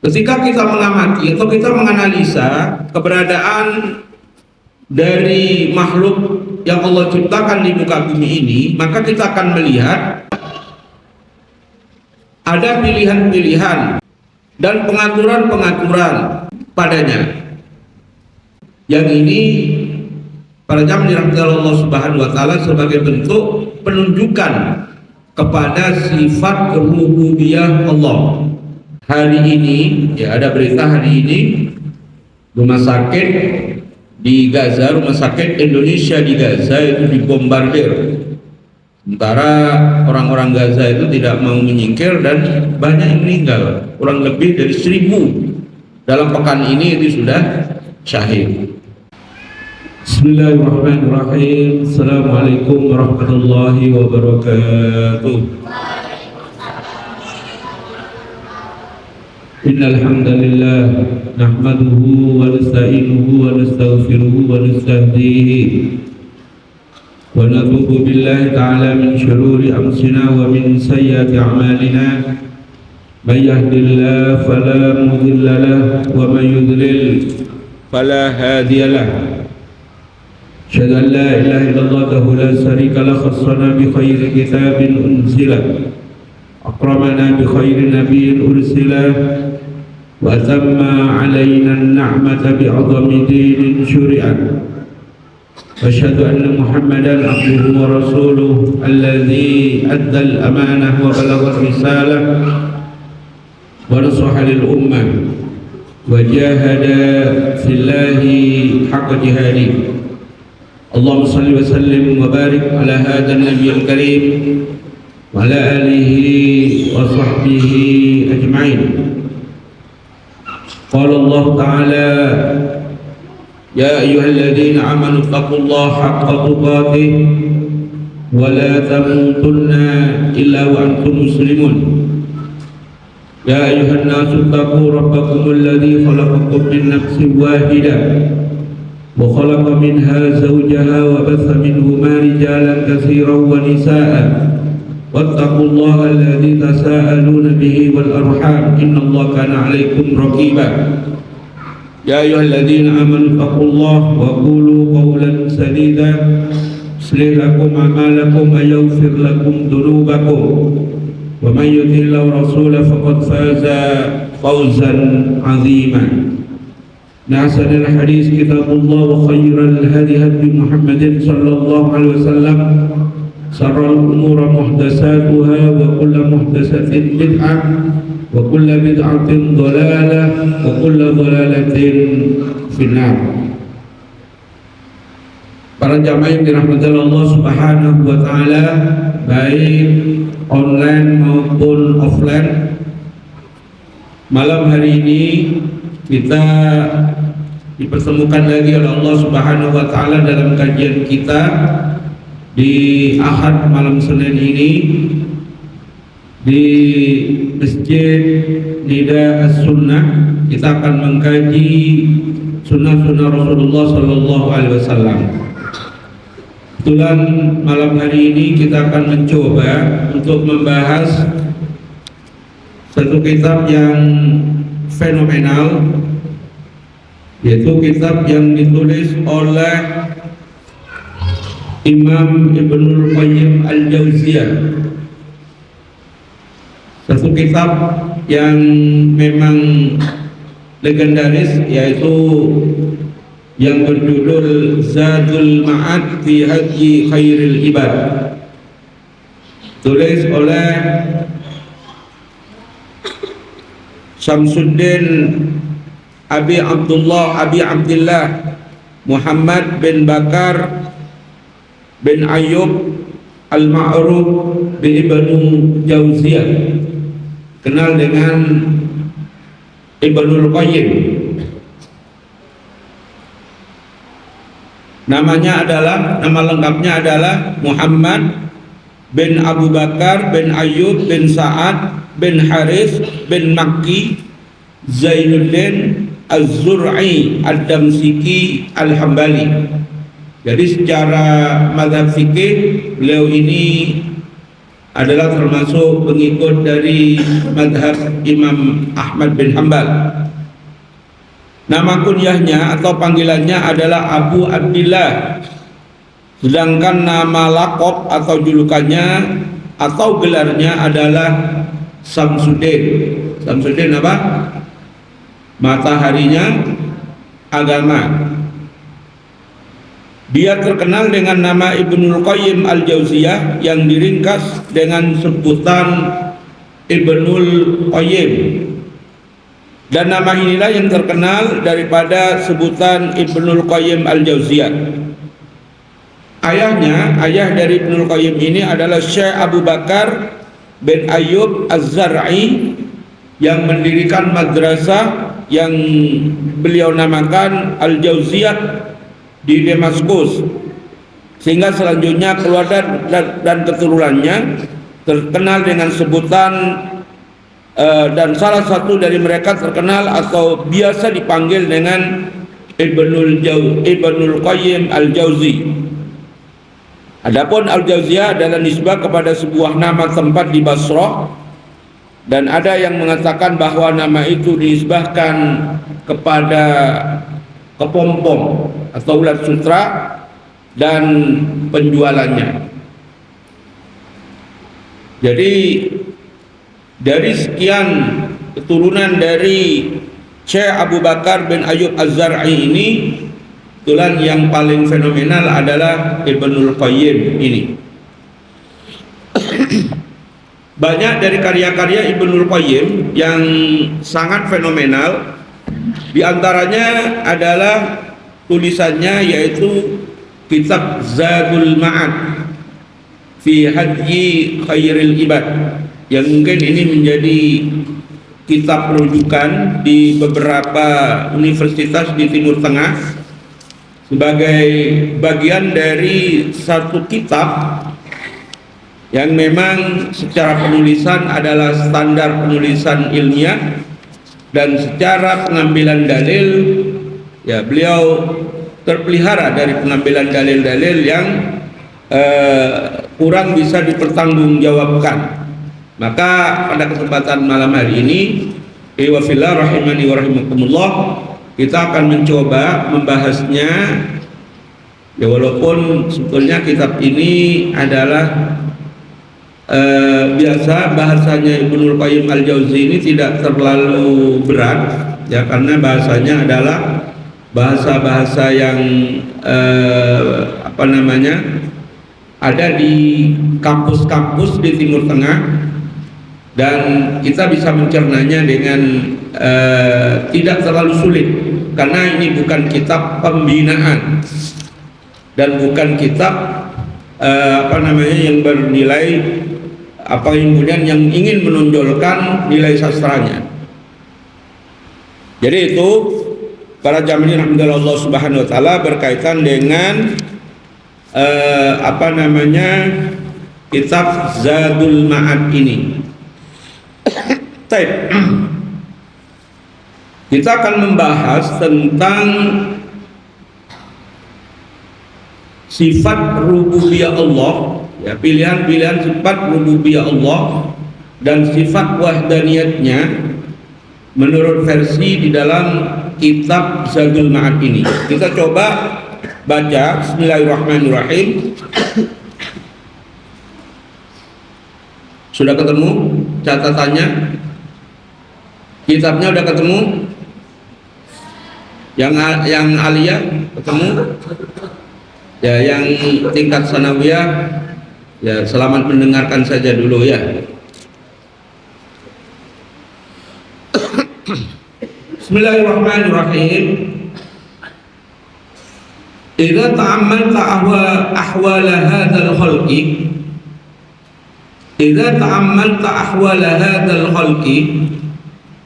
Ketika kita mengamati atau kita menganalisa keberadaan dari makhluk yang Allah ciptakan di muka bumi ini, maka kita akan melihat ada pilihan-pilihan dan pengaturan-pengaturan padanya. Yang ini para jamaah dirahmati Allah Subhanahu wa taala sebagai bentuk penunjukan kepada sifat rububiyah Allah. Hari ini ya ada berita hari ini rumah sakit di Gaza, rumah sakit Indonesia di Gaza itu dibombardir. Sementara orang-orang Gaza itu tidak mau menyingkir dan banyak yang meninggal, kurang lebih dari 1.000 dalam pekan ini itu sudah syahid. Bismillahirrahmanirrahim. Assalamualaikum warahmatullahi wabarakatuh. Innal hamdalillah nahmaduhu wa nasta'inuhu wa nastaghfiruhu wa nastahdihi wa natubu billahi ta'ala min shururi anfusina wa min sayyiati a'malina may yahdihillahu fala mudilla lahu wa may yudlil fala hadiya lahu. Asyhadu an la ilaha illallah wahdahu la syarika lahu khassana bi khairi kitabin unzila akramana bi khairi nabiyyin ursila wa tamma alaina an-ni'mata bi 'azami dinin syuri'at. Wa asyhadu anna Muhammadan 'abduhu wa rasuluhu alladzi adda al-amanah wa balagha ar-risalah wa nasaha lil ummah wa jahada fillahi haqqa jihadihi. Allahumma salli wa sallim wa barik ala hadha an-nabiyil karim wa ala alihi wa sahbihi ajma'in. Qala Allah ta'ala ya ayyuhalladzina amanu taqullaha haqqa tuqatih wa la tamutunna illa wa antum muslimun. Ya ayyuhan nasu taqu rabbakumul ladzi khalaqakum min nafsin wahidah wa khalaqa minha zawjaha wa batha minhuma rijalan katsiran wa nisaa'a wattaqullaha alladzi tasaaluna bihi wal arham innallaha kana 'alaikum raqiba. Ya ayyuhalladzina amanu taqullaha wa qulu qawlan sadida yuslih lakum a'malakum wa yaghfir lakum dhunubakum wa may yuti'illahu rasulahu faqad faza fawzan 'aziman. Ahsanul hadis kitabullah wa khairal hadi hadi Muhammadin sallallahu alaihi wasallam. Syarrul umuri muhdatsatuha wa kullu muhdatsatin bid'ah wa kullu bid'atin dhalalah wa kullu dhalalatin finnar. Para jamaah yang dirahmati Allah Subhanahu wa taala, baik online maupun offline, malam hari ini kita dipertemukan lagi oleh Allah Subhanahu wa taala dalam kajian kita di Ahad malam Senin ini di Masjid Nida As-Sunnah. Kita akan mengkaji sunnah-sunnah Rasulullah sallallahu alaihi wasallam. Kebetulan malam hari ini kita akan mencoba untuk membahas satu kitab yang fenomenal, yaitu kitab yang ditulis oleh Imam Ibnul Qayyim Al-Jauziyah. Satu kitab yang memang legendaris, yaitu yang berjudul Zadul Ma'ad fi Hadyi Khairil Ibad, tulis oleh Syamsuddin Abi Abdullah Muhammad bin Bakar bin Ayyub Al-Ma'ruf bin Ibnu Jauziyah, kenal dengan Ibnul Qayyim. Nama lengkapnya adalah Muhammad bin Abu Bakar bin Ayyub bin Sa'ad bin Haris bin Makki Zainuddin Az-Zur'i Ad-Damsiki Al-Hambali. Jadi secara mazhab fikih beliau ini adalah termasuk pengikut dari madhab Imam Ahmad bin Hanbal. Nama kunyahnya atau panggilannya adalah Abu Abdillah, sedangkan nama lakop atau julukannya atau gelarnya adalah Samsuddin. Samsuddin apa? Mataharinya agama. Dia terkenal dengan nama Ibnul Qayyim Al-Jauziyah yang diringkas dengan sebutan Ibnul Qayyim. Dan nama inilah yang terkenal daripada sebutan Ibnul Qayyim Al-Jauziyah. Ayah dari Ibnul Qayyim ini adalah Syekh Abu Bakar bin Ayyub Az-Zar'i yang mendirikan madrasah yang beliau namakan Al-Jauziyah di Damaskus, sehingga selanjutnya keluar dan keturunannya terkenal dengan sebutan dan salah satu dari mereka terkenal atau biasa dipanggil dengan Ibnul Qayyim Al-Jauzi. Adapun Al-Jauziyah adalah nisbah kepada sebuah nama tempat di Basrah, dan ada yang mengatakan bahwa nama itu dinisbahkan kepada kepompong atau ulat sutra dan penjualannya. Jadi dari sekian keturunan dari Syekh Abu Bakar bin Ayyub Az-Zar'i ini, kebetulan yang paling fenomenal adalah Ibnul Qayyim ini. Banyak dari karya-karya Ibnul Qayyim yang sangat fenomenal. Di antaranya adalah tulisannya yaitu kitab Zadul Ma'ad fi Hadyi Khairil Ibad, yang mungkin ini menjadi kitab rujukan di beberapa universitas di Timur Tengah sebagai bagian dari satu kitab yang memang secara penulisan adalah standar penulisan ilmiah, dan secara pengambilan dalil ya beliau terpelihara dari pengambilan dalil-dalil yang kurang bisa dipertanggungjawabkan. Maka pada kesempatan malam hari ini, wa fillah rahimani wa rahimakumullah, kita akan mencoba membahasnya ya, walaupun sebetulnya kitab ini adalah biasa bahasanya Ibnul Qayyim Al-Jauzi ini tidak terlalu berat ya, karena bahasanya adalah bahasa-bahasa yang ada di kampus-kampus di Timur Tengah, dan kita bisa mencernanya dengan tidak terlalu sulit, karena ini bukan kitab pembinaan dan bukan kitab yang bernilai kemudian yang ingin menonjolkan nilai sastranya. Jadi itu para jamaah rahimahullah Allah Subhanahu wa taala berkaitan dengan kitab Zadul Ma'ad ini. Kita akan membahas tentang sifat rububiyah Allah, ya, pilihan-pilihan sifat rububiyah Allah dan sifat wahdaniyatnya menurut versi di dalam kitab Zadul Ma'ad ini. Kita coba baca. Bismillahirrahmanirrahim. Sudah ketemu catatannya? Kitabnya udah ketemu? Yang aliyah ketemu? Ya, yang tingkat sanawiyah ya selamat mendengarkan saja dulu ya. Bismillahirrahmanirrahim. Idza ta'ammalta ahwal hadzal khalqi, idza ta'ammalta ahwal hadzal khalqi,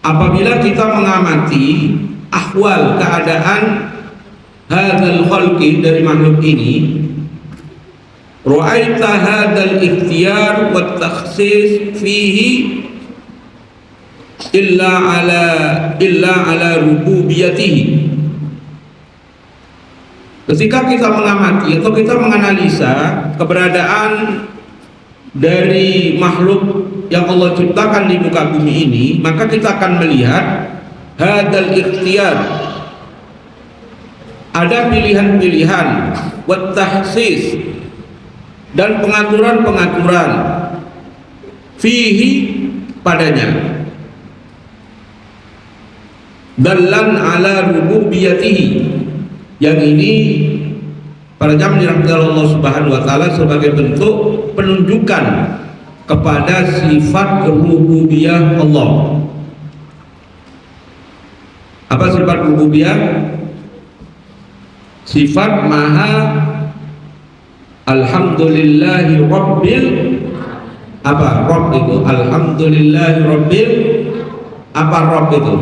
apabila kita mengamati ahwal keadaan hadzal khalqi dari makhluk ini, ra'aita hadzal ikhtiyar wat takhsis fihi illa ala rububiyatihi. Ketika kita mengamati atau kita menganalisa keberadaan dari makhluk yang Allah ciptakan di muka bumi ini, maka kita akan melihat hadal ikhtiyar, ada pilihan-pilihan, wat tahsis, dan pengaturan-pengaturan fihi padanya, dallan ala rububiyatihi, yang ini para jamaah dirahmati Allah Subhanahu wa taala sebagai bentuk penunjukan kepada sifat rububiyah Allah. Apa sifat rububiyah? Sifat maha alhamdulillahi rabbil apa? Rabb itu alhamdulillahi rabbil apa? Rabb itu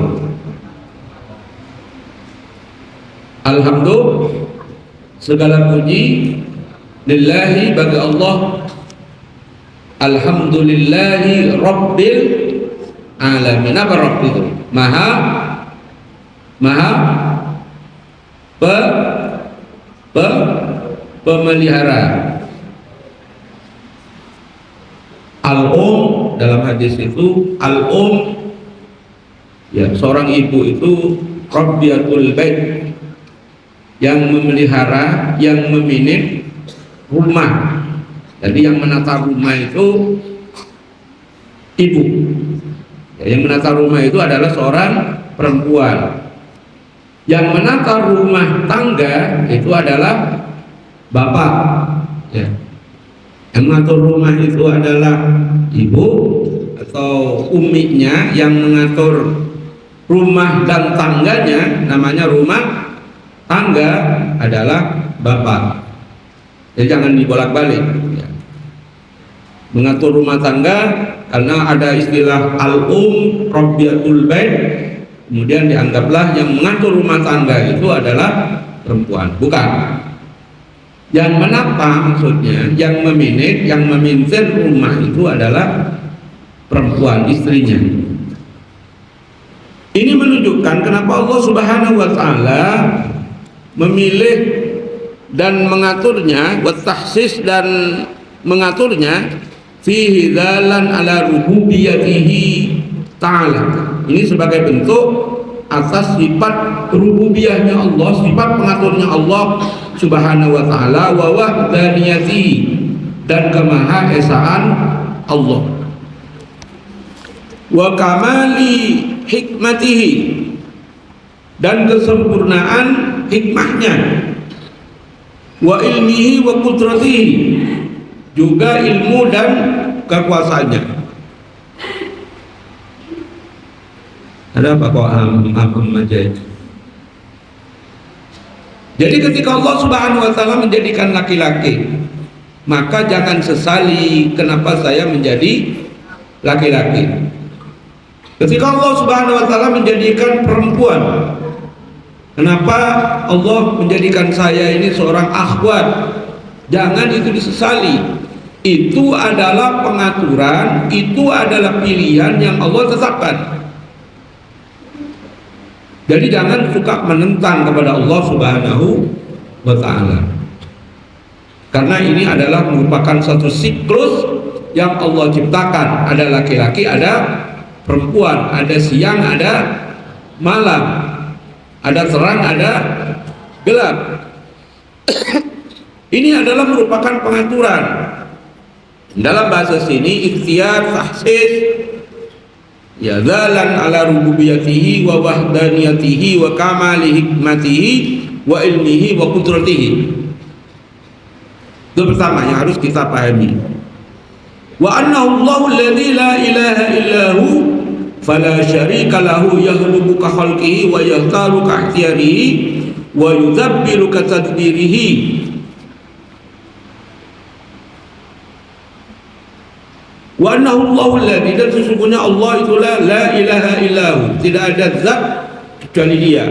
alhamdulillah, segala puji lillahi bagi Allah, alhamdulillahi rabbil alamin. Apa Rabb itu? Maha pemelihara. Al-um dalam hadis itu, al-um ya, seorang ibu itu rabbiyatul bait, yang memelihara, yang memanage rumah. Jadi yang menata rumah itu ibu. Yang menata rumah itu adalah seorang perempuan. Yang menata rumah tangga itu adalah bapak. Ya. Yang mengatur rumah itu adalah ibu atau uminya. Yang mengatur rumah dan tangganya namanya rumah tangga adalah bapak. Jadi jangan dibolak-balik ya. Mengatur rumah tangga, karena ada istilah al-um rabbiyatul bait, kemudian dianggaplah yang mengatur rumah tangga itu adalah perempuan. Bukan. Yang menata, maksudnya yang memanage, yang memimpin rumah itu adalah perempuan, istrinya. Ini menunjukkan kenapa Allah Subhanahu wa taala memilih dan mengaturnya, wa tahsis, dan mengaturnya fihi dalan ala rububiyatihi ta'ala. Ini sebagai bentuk atas sifat rububiyahnya Allah, sifat pengaturnya Allah Subhanahu wa taala, wa wahdaniyati, dan kemahaesaan Allah, wa kamali hikmatihi, dan kesempurnaan hikmahnya, wa ilmihi wa qudratihi, juga ilmu dan kekuasaannya. Ada apa kok aja itu? Jadi ketika Allah Subhanahu wa taala menjadikan laki-laki, maka jangan sesali kenapa saya menjadi laki-laki. Ketika Allah Subhanahu wa taala menjadikan perempuan, kenapa Allah menjadikan saya ini seorang akhwat? Jangan itu disesali. Itu adalah pengaturan, itu adalah pilihan yang Allah tetapkan. Jadi jangan suka menentang kepada Allah Subhanahu wa taala. Karena ini adalah merupakan satu siklus yang Allah ciptakan. Ada laki-laki, ada perempuan, ada siang, ada malam, ada terang, ada gelap. Ini adalah merupakan pengaturan. Dalam bahasa sini ikhtiyar, tahsis, ya, dalan ala rububiyatihi wa wahdaniyatihi wa kamali hikmatihi wa ilmihi wa qudratihi. Itu pertama yang harus kita pahami. Wa annahu Allahu alladzi la ilaha illahu fala syarika lahu yahlubu ka khalqihi wa yahtaru ka ikhtiyarihi wa yudabbiru ka tadbirihi. Wa annahu Allahu alladzi, dan sesungguhnya Allah itulah la ilaha illahu, tidak ada zat kecuali Dia.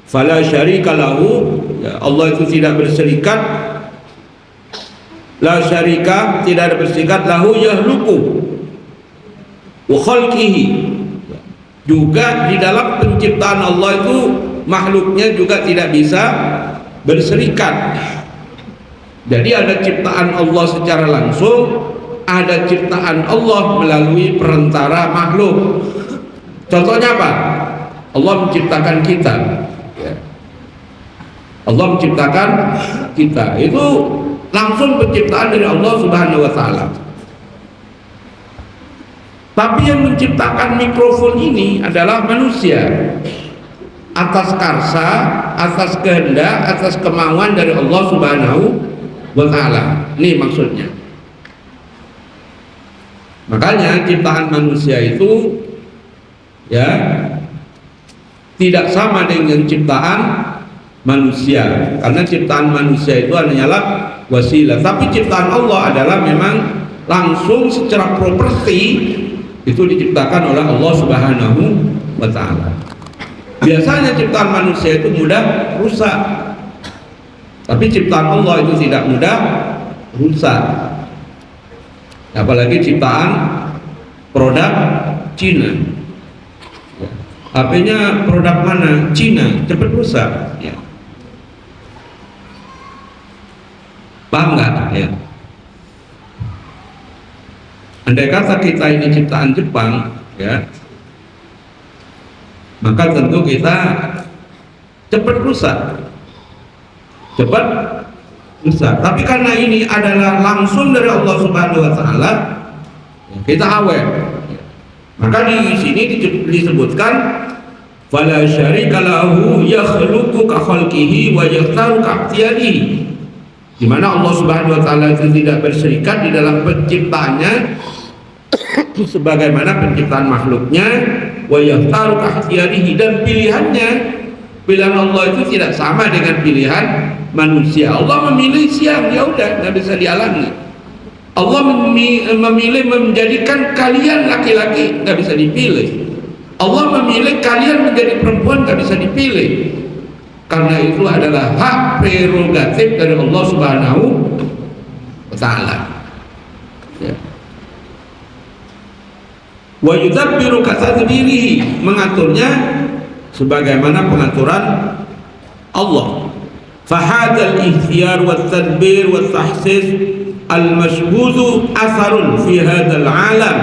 Fala syarika lahu, ya, Allah itu tidak berserikat. La syarika, tidak ada berserikat, lahu yahluku wa khalqihi, juga di dalam penciptaan Allah itu makhluknya juga tidak bisa berserikat. Jadi ada ciptaan Allah secara langsung, ada ciptaan Allah melalui perantara makhluk. Contohnya apa? Allah menciptakan kita. Allah menciptakan kita. Itu langsung penciptaan dari Allah Subhanahu wa taala. Tapi yang menciptakan mikrofon ini adalah manusia. Atas karsa, atas kehendak, atas kemauan dari Allah Subhanahu wa taala. Ini maksudnya. Makanya ciptaan manusia itu ya tidak sama dengan ciptaan manusia, karena ciptaan manusia itu hanyalah wasilah, tapi ciptaan Allah adalah memang langsung secara properti itu diciptakan oleh Allah Subhanahu wa taala. Biasanya ciptaan manusia itu mudah rusak, tapi ciptaan Allah itu tidak mudah rusak. Apalagi ciptaan produk Cina. HP-nya produk mana? Cina, cepat rusak. Ya. Paham nggak? Ya. Andai kata kita ini ciptaan Jepang, ya, maka tentu kita cepat rusak, cepat rusak. Tapi karena ini adalah langsung dari Allah Subhanahu Wa Taala, kita awet. Maka di sini disebutkan fala syarika lahu yakhluqu ka khalqihi wa yakhtaru ka ikhtiyarihi, di mana Allah Subhanahu wa taala itu tidak berserikat di dalam penciptaannya sebagaimana penciptaan makhluknya, wa yakhtaru ka ikhtiyarihi, dan pilihan Allah itu tidak sama dengan pilihan manusia. Allah memilih siang, ya udah, nggak bisa dihalangi. Allah memilih menjadikan kalian laki-laki, nggak bisa dipilih. Allah memilih kalian menjadi perempuan, nggak bisa dipilih. Karena itu adalah hak prerogatif dari Allah Subhanahu wa taala. Ya. Wa yudabbiru katadbirihi, mengaturnya sebagaimana pengaturan Allah. Fahadal ikhtiyar wa tadbir wa tahsis al-mashhudu atharun fi hadzal alam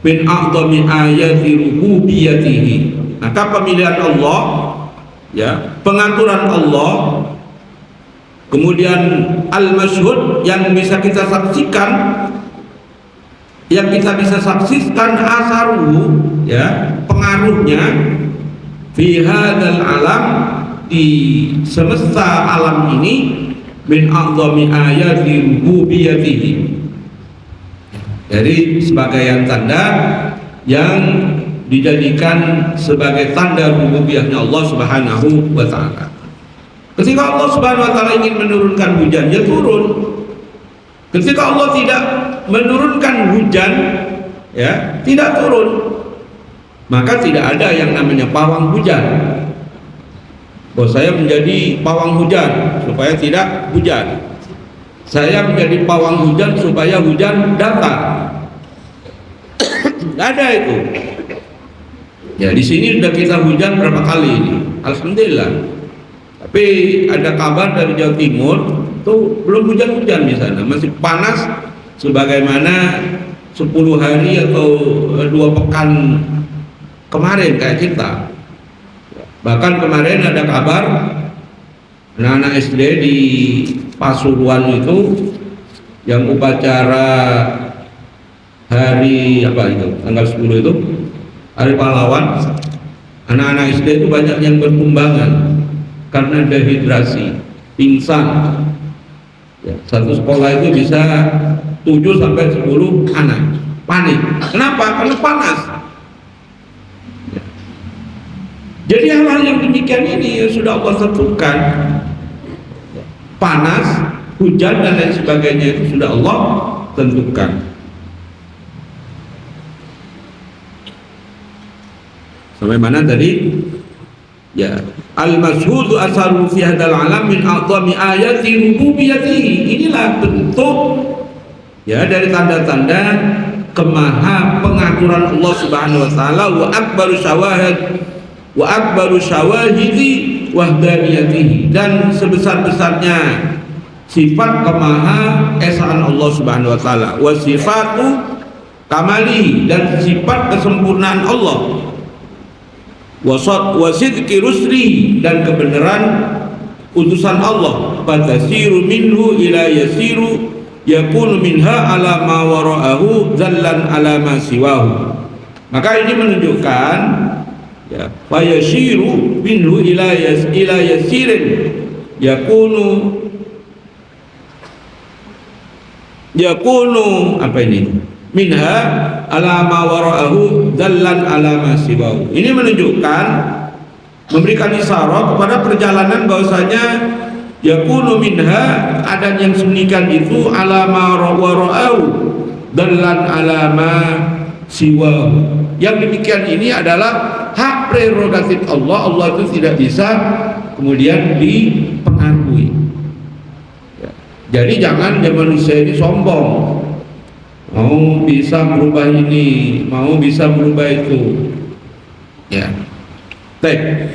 min a'dhami ayati rububiyyatihi. Maka pemilihan Allah, ya, pengaturan Allah, kemudian al-mashhud yang bisa kita saksikan, yang kita bisa saksikan asaruhu, ya, pengaruhnya fi hadzal alam, di semesta alam ini, min a'dhami ayati rububiyyatihi, jadi sebagai tanda yang dijadikan sebagai tanda rububiyahnya Allah Subhanahu wa taala. Ketika Allah Subhanahu wa taala ingin menurunkan hujan, ya turun. Ketika Allah tidak menurunkan hujan, ya, tidak turun, maka tidak ada yang namanya pawang hujan. Bahwa saya menjadi pawang hujan supaya tidak hujan, saya menjadi pawang hujan supaya hujan datang. Tidak ada itu. Ya, di sini sudah kita hujan berapa kali ini, alhamdulillah. Tapi ada kabar dari Jawa Timur tuh belum hujan-hujan di sana, masih panas sebagaimana 10 hari atau 2 pekan kemarin kayak kita. Bahkan kemarin ada kabar anak-anak SD di Pasuruan itu yang upacara hari apa itu, tanggal 10 itu, hari pahlawan, anak-anak SD itu banyak yang bertumbangan karena dehidrasi, pingsan. Ya, satu sekolah itu bisa 7 sampai 10 anak panik. Kenapa? Karena panas. Jadi hal-hal yang demikian ini sudah Allah tentukan, panas, hujan dan lain sebagainya itu sudah Allah tentukan. Sampai mana tadi? Ya, al-mashhudu asaru fi hadzal alam min a'dhami ayati rububiyyatihi. Inilah bentuk, ya, dari tanda-tanda kemaha pengaturan Allah Subhanahu wa taala, wa akbaru syawahidi wahdaniyatihi, dan sebesar-besarnya sifat kemaha esaan Allah Subhanahu wa taala, wa sifatu kamali, dan sifat kesempurnaan Allah, wa sidqi rusli, dan kebenaran utusan Allah, fatasiru minhu ila yasiru yakunu minha ala ma wara'ahu zallan ala ma siwahu. Maka ini menunjukkan ya, fayashiru minhu ila yasirin yakunu apa ini, minha ala ma wara'ahu zallan ala ma siwahu. Ini menunjukkan, memberikan isyarat kepada perjalanan bahwasanya yakunu minha, ada yang sembunyikan itu, ala ma wara'ahu zallan ala ma siwahu. Yang demikian ini adalah hak prerogatif Allah. Allah itu tidak bisa kemudian dipengaruhi. Jadi jangan manusia ini sombong, mau bisa merubah ini, mau bisa merubah itu. Ya. Baik.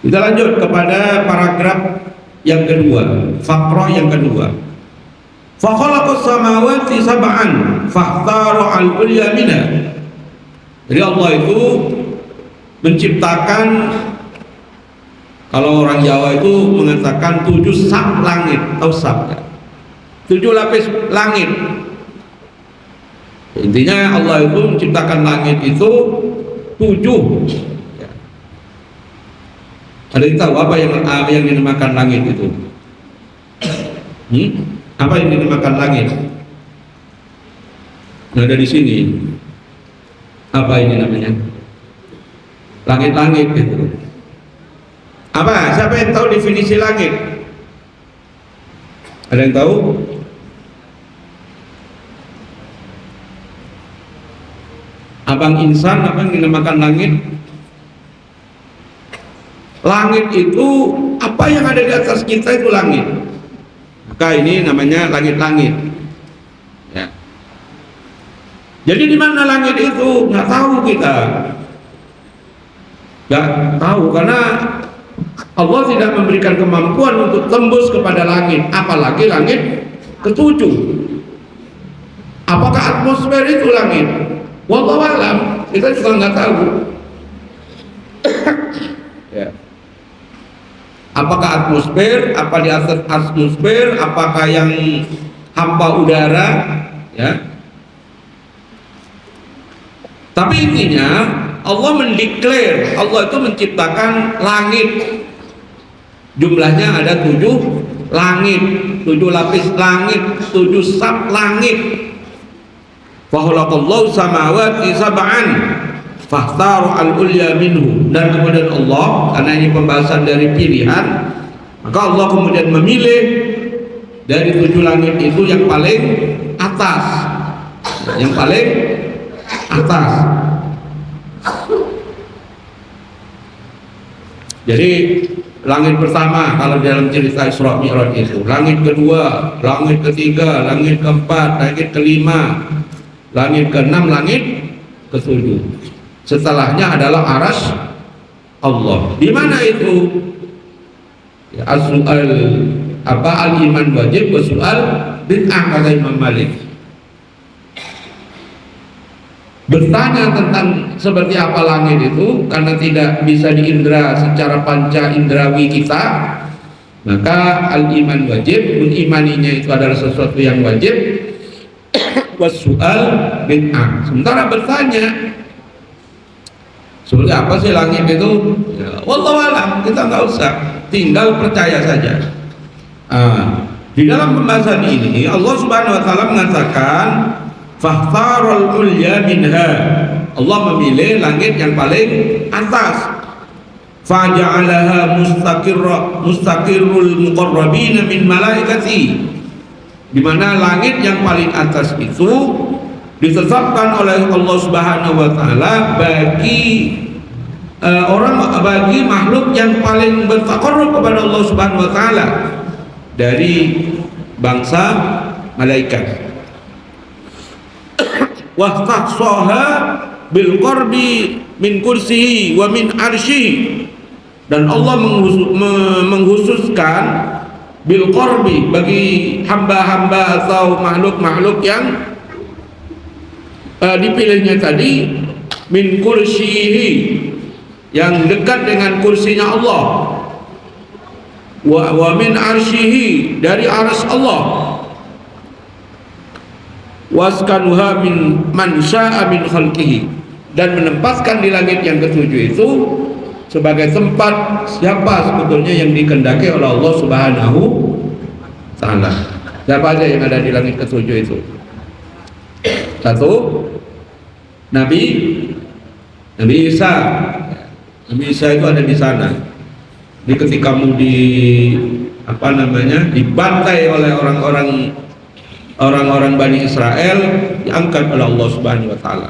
Kita lanjut kepada paragraf yang kedua, faqrah yang kedua. Fa khalaqas samawati sab'an fahtara al-ulya minha. Jadi Allah itu menciptakan, kalau orang Jawa itu mengatakan 7 sab langit, atau sab ya, 7 lapis langit. Intinya Allah itu menciptakan langit itu 7 ya. Ada yang tahu apa yang dinamakan langit itu? Apa yang dinamakan langit? Nah, ada di sini. Apa ini namanya? Langit-langit gitu. Apa? Siapa yang tahu definisi langit? Ada yang tahu? Abang insan, apa yang dinamakan langit? Langit itu apa yang ada di atas kita itu langit. Maka ini namanya langit-langit. Ya. Jadi di mana langit itu? Nggak tahu kita. Nggak tahu karena Allah tidak memberikan kemampuan untuk tembus kepada langit, apalagi langit ketujuh. Apakah atmosfer itu langit? Wallahu a'lam, kita juga nggak tahu. Ya. Apakah atmosfer, apa di atas atmosfer, apakah yang hampa udara, ya. Tapi intinya Allah mendeklar, Allah itu menciptakan langit. Jumlahnya ada 7 langit, 7 lapis langit, 7 sab langit. Fa khalaqallahu samawati sab'an fakhtaru al-ulya minhu. Dan kemudian Allah, karena ini pembahasan dari pilihan, maka Allah kemudian memilih dari 7 langit itu yang paling atas, yang paling atas. Jadi langit pertama kalau dalam cerita Isra Mi'raj itu, langit kedua, langit ketiga, langit keempat, langit kelima, langit keenam, langit ketujuh. Setelahnya adalah arsy Allah. Di mana itu? Ya, as-su'al apa al-iman wajib wa su'al bid'ah, kata Imam Malik. Bertanya tentang seperti apa langit itu karena tidak bisa diindra secara panca indrawi kita, maka al-iman wajib, mengimaninya itu adalah sesuatu yang wajib, was-su'al bid'ah. Sementara bertanya seperti apa sih langit itu, ya, wallahu a'lam, kita nggak usah, tinggal percaya saja. Di dalam pembahasan ini Allah Subhanahu wa taala mengatakan fakhtarul ulya minha, Allah memilih langit yang paling atas. Faja'alaha mustaqirrul muqarrabin min malaikati, di mana langit yang paling atas itu ditetapkan oleh Allah Subhanahu wa taala bagi bagi makhluk yang paling bertaqarrub kepada Allah Subhanahu wa taala dari bangsa malaikat. Wa khassaha bil qarbi min kursihi wa min arsyihi, Dan Allah menghususkan bil qarbi bagi hamba-hamba atau makhluk-makhluk yang dipilihnya tadi, min kursihi, yang dekat dengan kursinya Allah, wa min arsyihi, dari arsy Allah, waskanuha min man syaa min khalqihi, dan menempatkan di langit yang ketujuh itu sebagai tempat siapa sebetulnya yang dikehendaki oleh Allah Subhanahu taala. Siapa aja yang ada di langit ketujuh itu? Satu, Nabi Isa. Nabi Isa itu ada di sana. Di ketika mau dibantai oleh orang-orang Bani Israel, diangkat oleh Allah Subhanahu wa taala,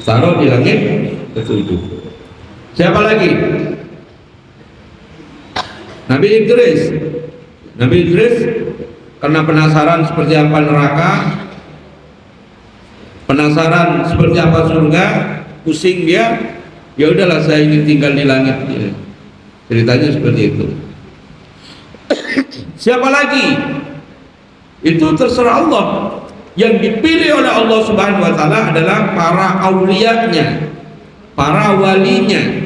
taruh di langit ketujuh. Siapa lagi? Nabi Idris. Nabi Idris karena penasaran seperti apa neraka, penasaran seperti apa surga, pusing dia, ya udahlah saya ingin tinggal di langit. Ceritanya seperti itu. Siapa lagi? Itu terserah Allah. Yang dipilih oleh Allah Subhanahu wa taala adalah para auliyanya, para walinya.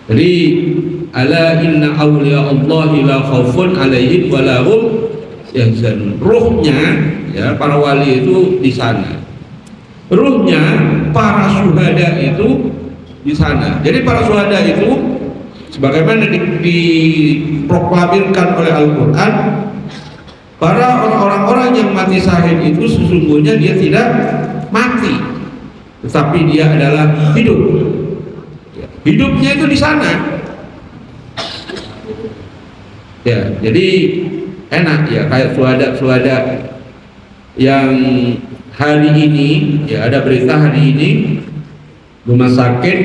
Jadi ala inna awliya Allahi la khaufun alaihim wa la hum yahzanun. Ruhnya ya para wali itu di sana. Ruhnya para syuhada itu di sana. Jadi para syuhada itu sebagaimana diproklamirkan oleh Al-Qur'an, para orang-orang yang mati syahid itu sesungguhnya dia tidak mati, tetapi dia adalah hidup. Hidupnya itu di sana. Ya, jadi enak ya, kayak suada yang hari ini ya, ada berita hari ini rumah sakit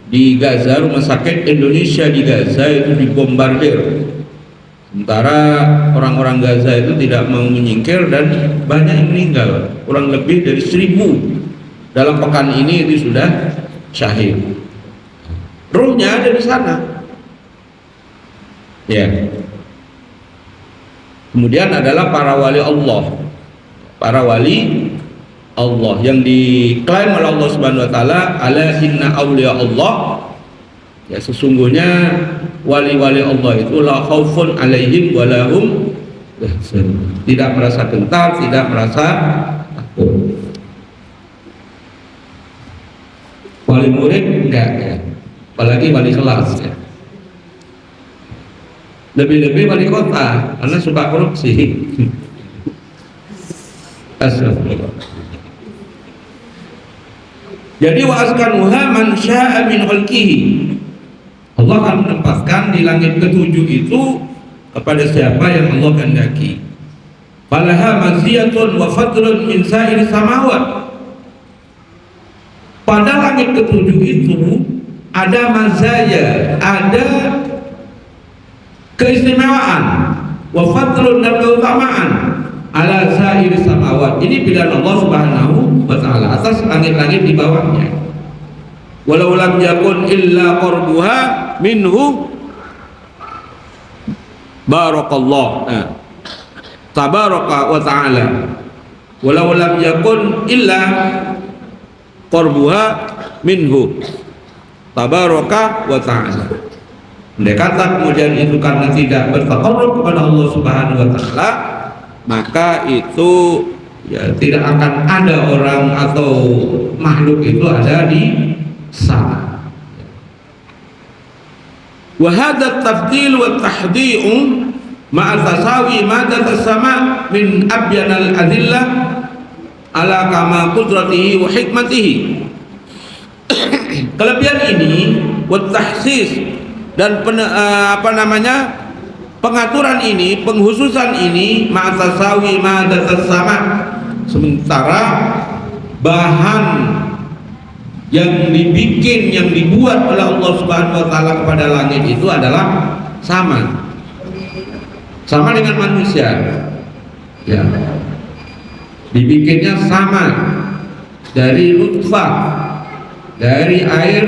di Gaza, rumah sakit Indonesia di Gaza itu dibombardir. Sementara orang-orang Gaza itu tidak mau menyingkir dan banyak yang meninggal, kurang lebih dari 1.000 dalam pekan ini itu sudah syahid. Ruhnya ada di sana. Ya. Kemudian adalah para wali Allah. Para wali Allah yang diklaim oleh Allah Subhanahu wa taala, ala inna auliya Allah. Ya, sesungguhnya wali-wali Allah itu la khaufun alaihim wa la hum yahzanun. Tidak merasa gentar, tidak merasa takut. Wali murid enggak ya. Apalagi wali kelas ya. Lebih-lebih wali kota karena suka korupsi. Astagfirullah. Jadi wa askanuha man syaa min khalqihi. Allah akan menempatkan di langit ketujuh itu kepada siapa yang Allah kehendaki. Falaha maziyatun wa fadlun min sa'ir samawat. Pada langit ketujuh itu ada mazaya, ada keistimewaan, wa fadlun, dan keutamaan ala sa'ir samawat. Ini pilihan Allah Subhanahu wa taala atas langit-langit di bawahnya. Walau lam yakun illa qarbuha minhu barakallah. Tabaraka wa ta'ala. Walau lam yakun illa qarbuha minhu tabaraka wa ta'ala. Andai kata kemudian itu karena tidak bertaqarrub kepada Allah Subhanahu wa taala, maka itu ya tidak akan ada orang atau makhluk itu ada di sana. Wa hadha at-tafdil wa at-tahdi'u ma'a tasawi madat as-sama' min abyan al-adillah ala kama qudratihi wa hikmatihi. Kelebihan ini wa tahsis dan pengaturan ini, penghususan ini ma'a tasawi madat as-sama', sementara bahan yang dibikin, yang dibuat oleh Allah Subhanahu wa taala kepada langit itu adalah sama dengan manusia. Ya. Dibikinnya sama dari nutfah, dari air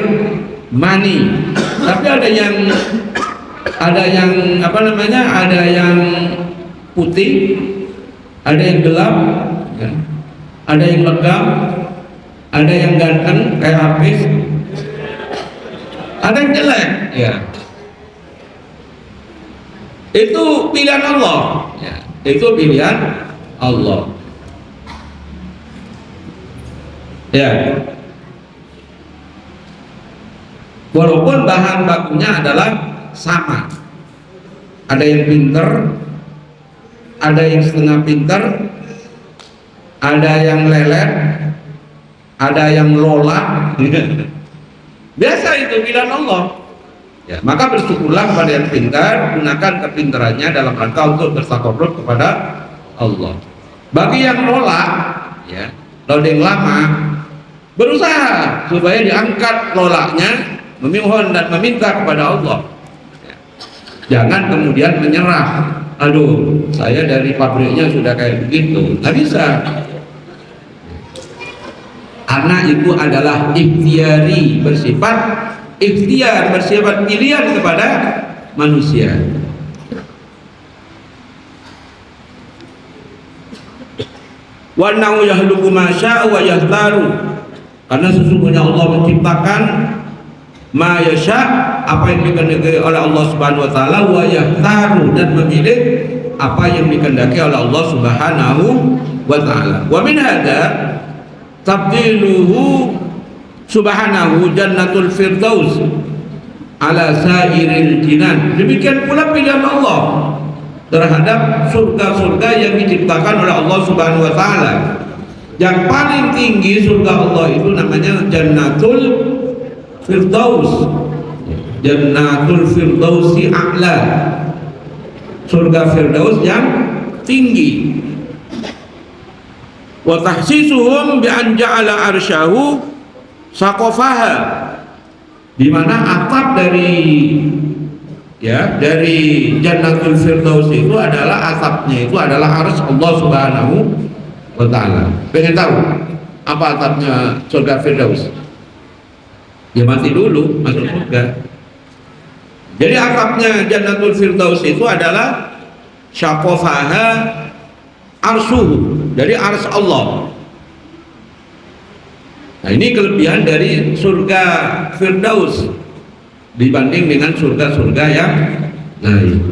money. Tapi ada yang apa namanya? Ada yang putih, ada yang gelap, ya. Ada yang legam, ada yang ganteng kayak Hafiz, ada yang jelek, ya. Itu pilihan Allah, ya. Itu pilihan Allah, ya. Walaupun bahan bakunya adalah sama, ada yang pinter, ada yang setengah pinter, ada yang lelet, ada yang lola. Biasa itu pilihan Allah, ya. Maka bersyukurlah kepada yang pintar, gunakan kepintarannya dalam rangka untuk bertakarrub kepada Allah. Bagi yang lola, ya, loading lama, berusaha supaya diangkat lolanya, memohon dan meminta kepada Allah, ya. Jangan kemudian menyerah. Aduh, saya dari pabriknya sudah kayak begitu, nggak bisa. Anak itu adalah ikhtiari, bersifat ikhtiar, bersifat pilihan kepada manusia. Wa nahu yahluku ma syaa wa yahtaru. Karena sesungguhnya Allah menciptakan ma yasha, apa yang dikehendaki oleh Allah Subhanahu wa taala, wa yahtaru, dan memilih apa yang dikehendaki oleh Allah Subhanahu wa taala. Wa min hadza tabdiluhu subhanahu jannatul firdaus ala sairil jinan. Demikian pula pilihan Allah terhadap surga-surga yang diciptakan oleh Allah Subhanahu wa taala. Yang paling tinggi surga Allah itu namanya jannatul firdaus. Jannatul firdausi a'la. Surga firdaus yang tinggi. Wa tahsisuhum bi an ja'ala arsyahu saqafaha, di mana atap dari Jannatul Firdaus itu adalah atapnya itu adalah arsy Allah Subhanahu wa taala. Pengen tahu apa atapnya surga Firdaus? Ya mati dulu masuk surga. Jadi atapnya Jannatul Firdaus itu adalah saqafaha arsyuhu, dari arsy Allah. Nah, ini kelebihan dari surga Firdaus dibanding dengan surga-surga yang lain.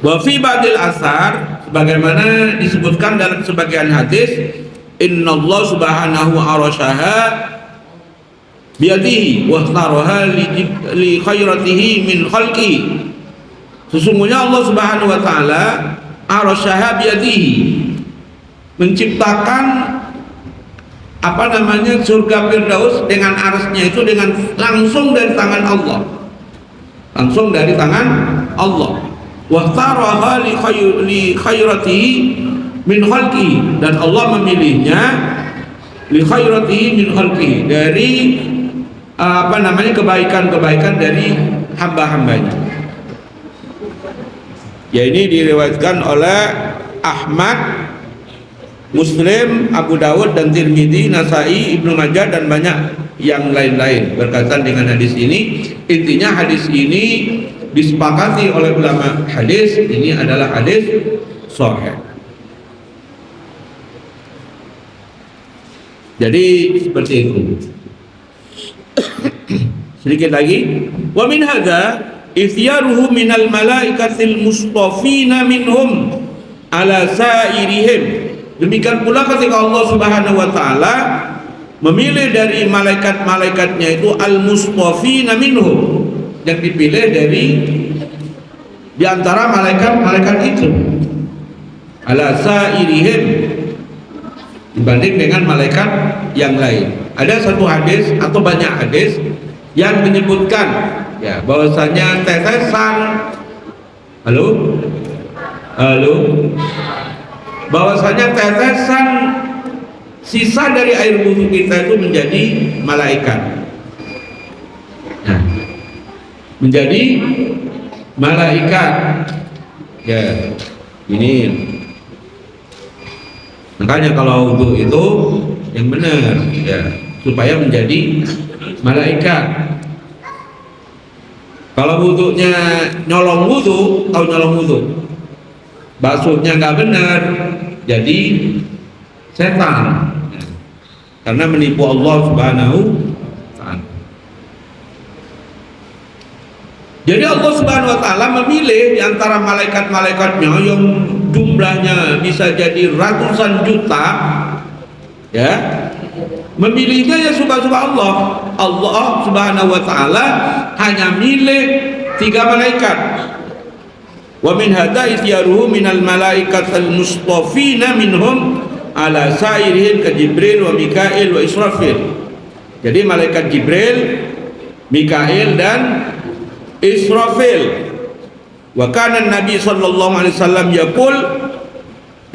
Wa fi ba'dil asar, sebagaimana disebutkan dalam sebagian hadis, innallaha subhanahu arasyaha biyadihi wa ikhtaraha li khairatihi min khalqihi. Sesungguhnya Allah Subhanahu wa taala arasyaha biyadihi, menciptakan surga Firdaus dengan arsy-nya itu dengan langsung dari tangan Allah. Langsung dari tangan Allah. Wa ikhtaraha li khairatihi min khalqihi, dan Allah memilihnya li khairatihi min khalqihi, dari kebaikan-kebaikan dari hamba-hambanya. Ya, ini diriwayatkan oleh Ahmad, Muslim, Abu Dawud dan Tirmidzi, Nasai, Ibnu Majah dan banyak yang lain-lain berkaitan dengan hadis ini. Intinya hadis ini disepakati oleh ulama hadis, ini adalah hadis sahih. Jadi seperti itu. Sedikit lagi. Wa min hadza ikhtiyaruhu minal malaikatil mustafina minhum ala sairihim. Demikian pula ketika Allah Subhanahu wa taala memilih dari malaikat-malaikatnya itu al-mustafina minhum, yang dipilih dari di antara malaikat-malaikat itu, ala sairihim, dibanding dengan malaikat yang lain. Ada satu hadis atau banyak hadis yang menyebutkan bahwasanya tetesan bahwasanya tetesan sisa dari air wudhu kita itu menjadi malaikat. Nah, menjadi malaikat. Ya, ini Makanya kalau wudu itu yang benar ya, supaya menjadi malaikat. Kalau wudunya nyolong wudu atau nyolong wudu, maksudnya nggak benar, jadi setan. Karena menipu Allah Subhanahu wa Ta'ala. Jadi Allah Subhanahu wa Ta'ala memilih di antara malaikat-malaikatnya yang jumlahnya bisa jadi ratusan juta, ya, memilihnya ya suka-suka Allah. Allah Subhanahu wa Ta'ala hanya milih 3 malaikat. Wa min hadza ikhtiyaruhu minal malaikatil mustafina minhum ala sairihim ka Jibril wa Mikail wa Israfil. Jadi malaikat Jibril, Mikail dan Israfil. Wa kana Nabi sallallahu alaihi wasallam yaqul,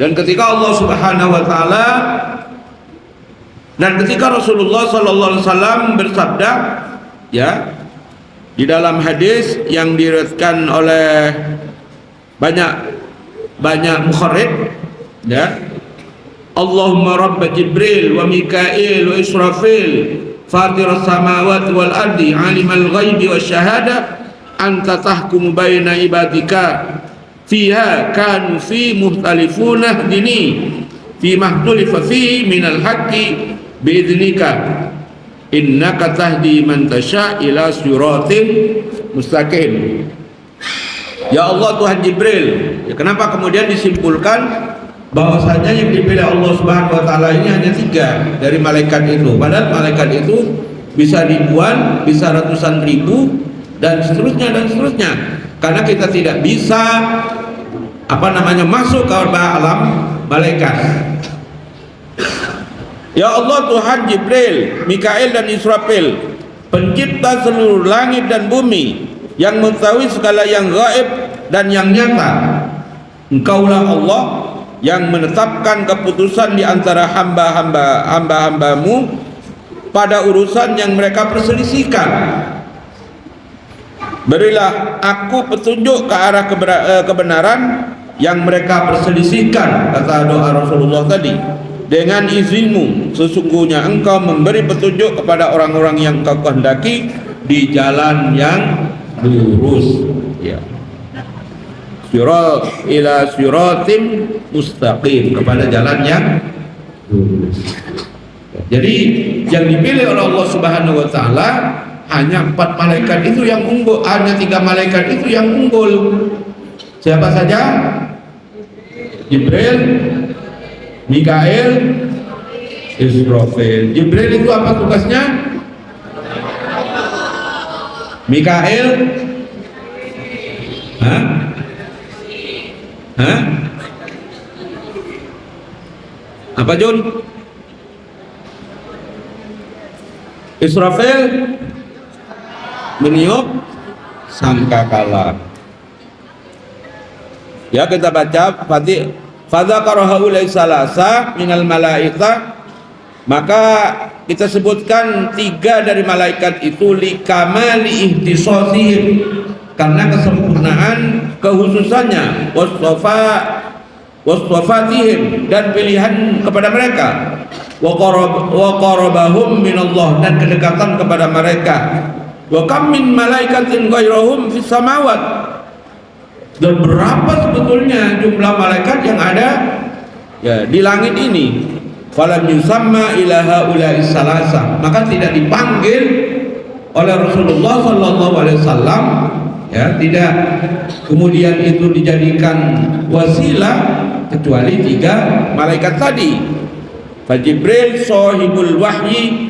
dan ketika Allah Subhanahu wa Ta'ala dan ketika Rasulullah sallallahu alaihi wasallam bersabda, ya, di dalam hadis yang diriwayatkan oleh banyak mukharrid, ya, Allahumma rabb Jibril wa Mikail wa Israfil fatir as-samawati wal ardi alimal ghaibi wasyahada anta tahkumu baina ibadika fiha kanu fi muhtalifuna dini fi mahtulifa fihi minal haqqi biidnika innaka tahdi man tasha ila siratin mustaqim. Ya Allah Tuhan Jibril, ya, kenapa kemudian disimpulkan bahwasanya yang dipilih Allah Subhanahu wa Ta'ala ini hanya 3 dari malaikat itu, padahal malaikat itu bisa ribuan, bisa ratusan ribu, dan seterusnya dan seterusnya. Karena kita tidak bisa masuk ke alam malaikat. Ya Allah Tuhan Jibril, Mikail dan Israfil, pencipta seluruh langit dan bumi, yang mengetahui segala yang gaib dan yang nyata. Engkaulah Allah yang menetapkan keputusan di antara hamba-hambamu pada urusan yang mereka perselisihkan. Berilah aku petunjuk ke arah kebenaran yang mereka perselisihkan, kata doa Rasulullah tadi. Dengan izinmu, sesungguhnya engkau memberi petunjuk kepada orang-orang yang kau kehendaki di jalan yang lurus, ya. Sirat ila siratim mustaqim, kepada jalan yang lurus. Jadi yang dipilih oleh Allah Subhanahu wa Ta'ala hanya 4 malaikat itu yang unggul, hanya 3 malaikat itu yang unggul. Siapa saja? Jibril, Mikail, Israfil. Jibril itu apa tugasnya? Mikail, apa Jun? Israfil meniup sangkakala. Ya, kita baca fadzakara haulai salasa minal malaika, maka kita sebutkan 3 dari malaikat itu likamali ihtisasihim, karena kesempurnaan kekhususannya, waswafatihim, dan pilihan kepada mereka, wa qarabahum minallah, dan kedekatan kepada mereka. Wa kam min malaikatin ghairahum fis samawat, dan berapa sebetulnya jumlah malaikat yang ada, ya, di langit ini. Falam yusamma ilaha ulai salasa, maka tidak dipanggil oleh Rasulullah sallallahu alaihi wasallam, ya, tidak kemudian itu dijadikan wasilah kecuali 3 malaikat tadi. Fa Jibril sahibul wahyi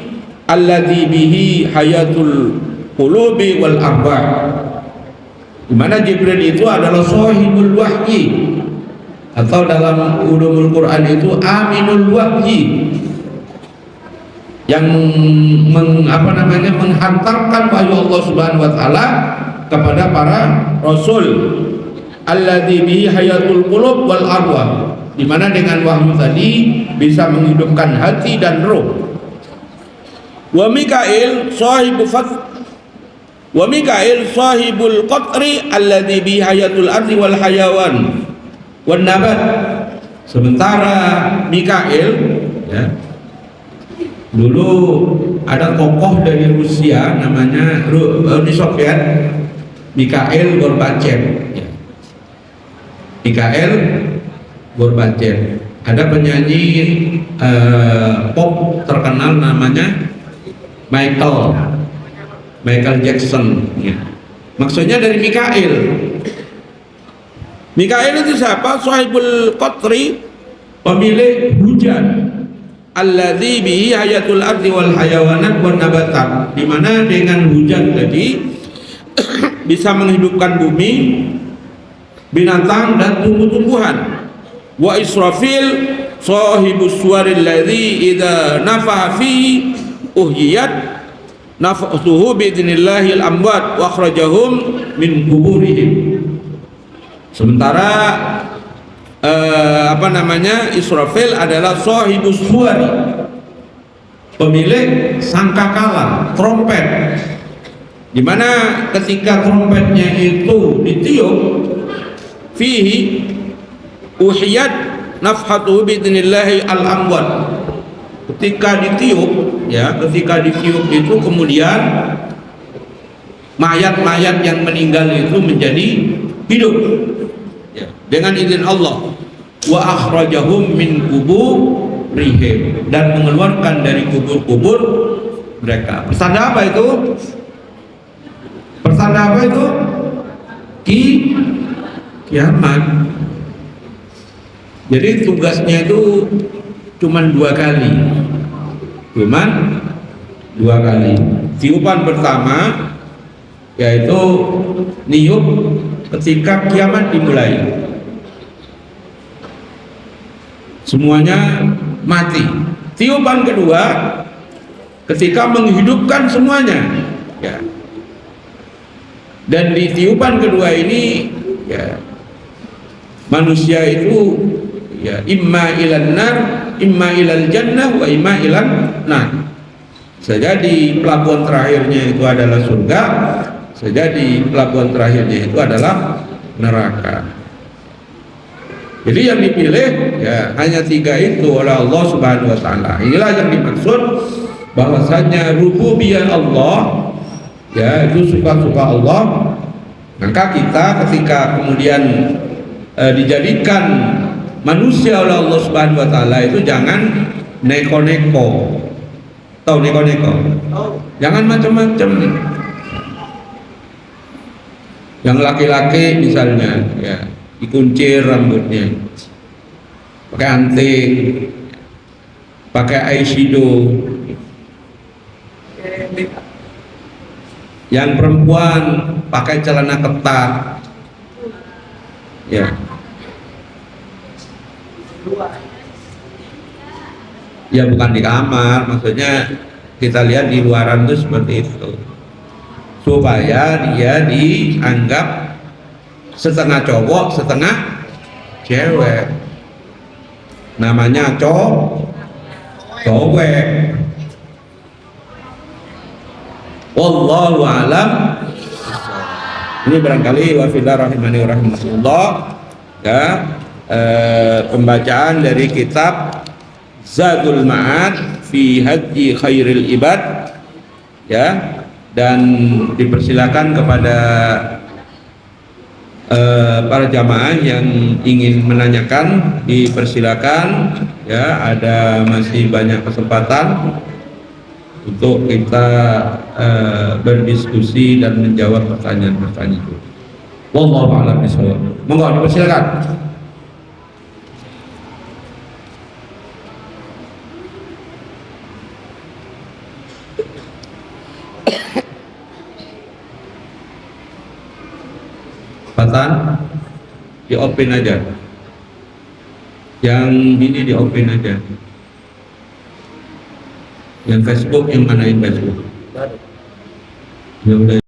alladzi bihi hayatul qulubi wal arwah, di mana Jibril itu adalah sahibul wahyi, atau dalam ulumul Quran itu aminul wahyi, yang menghantarkan wahyu Allah Subhanahu wa Ta'ala kepada para rasul. Alladzi bihi hayatul qulub wal arwah, di mana dengan wahyu tadi bisa menghidupkan hati dan roh. Wa Mikail sahibul qatri alladzi bihi hayatul ardi wal hayawan wan nabat, Sementara Mikail, ya, dulu ada tokoh dari Rusia namanya Uni Soviet, Mikhail Gorbachev, ya. Mikhail Gorbachev. Ada penyanyi pop terkenal namanya Michael Jackson, ya. Maksudnya dari Mikhail. Mikhail itu siapa? Sahibul Qatri, pemilik hujan. Alladzi bihi hayatul ardi wal hayawanat wan nabatat. Di mana dengan hujan tadi bisa menghidupkan bumi, binatang dan tumbuh-tumbuhan. Wa Israfil sahibus suwaril ladzi idza nafaha fi uhyiyat nafasuhu biidznillahil amwat wa akhrajahum min kuburihim. Sementara Israfil adalah sahibus suwari, pemilik sangkakala, trompet, di mana ketika trompetnya itu ditiup, fihi uhiyat nafhatuhu biidznillahil amwat. Ketika ditiup itu kemudian mayat-mayat yang meninggal itu menjadi hidup, ya, dengan izin Allah. Wa akhrajahum min kuburihim, dan mengeluarkan dari kubur-kubur mereka. Pertanda apa itu? Kiamat. Jadi tugasnya itu cuman dua kali. Tiupan pertama yaitu niup ketika kiamat dimulai. Semuanya mati. Tiupan kedua ketika menghidupkan semuanya, ya. Dan di tiupan kedua ini, ya, manusia itu, ya, imma ilan nar, imma ilal jannah, wa imma ilan nar. Sejadi pelabuhan terakhirnya itu adalah surga, sejadi pelabuhan terakhirnya itu adalah neraka. Jadi yang dipilih, ya, hanya tiga itu oleh Allah Subhanahu wa Ta'ala. Inilah yang dimaksud bahwasanya rububiyah Allah, ya, itu suka-suka Allah. Maka kita ketika kemudian dijadikan manusia oleh Allah Subhanahu wa Ta'ala itu jangan neko-neko. Tahu neko-neko? Jangan macam-macam. Yang laki-laki misalnya, ya, dikuncir rambutnya, pakai anting, pakai eyeshadow. Yang perempuan pakai celana ketat, ya. Ya, bukan di kamar, maksudnya kita lihat di luaran itu seperti itu, supaya dia dianggap setengah cowok setengah cewek, namanya cowek. Wallahu a'lam. Ini barangkali wa fillah rahimani rahimakumullah, ya, pembacaan dari kitab Zadul Ma'ad fi Hadyi Khairil Ibad, ya, dan dipersilakan kepada para jamaah yang ingin menanyakan, dipersilakan, ya, ada masih banyak kesempatan untuk kita berdiskusi dan menjawab pertanyaan-pertanyaan itu. Wallahu a'lam bishawab. Monggo dipersilakan. Kesempatan di open aja, yang ini di open aja, yang Facebook yang manain Facebook, yang udah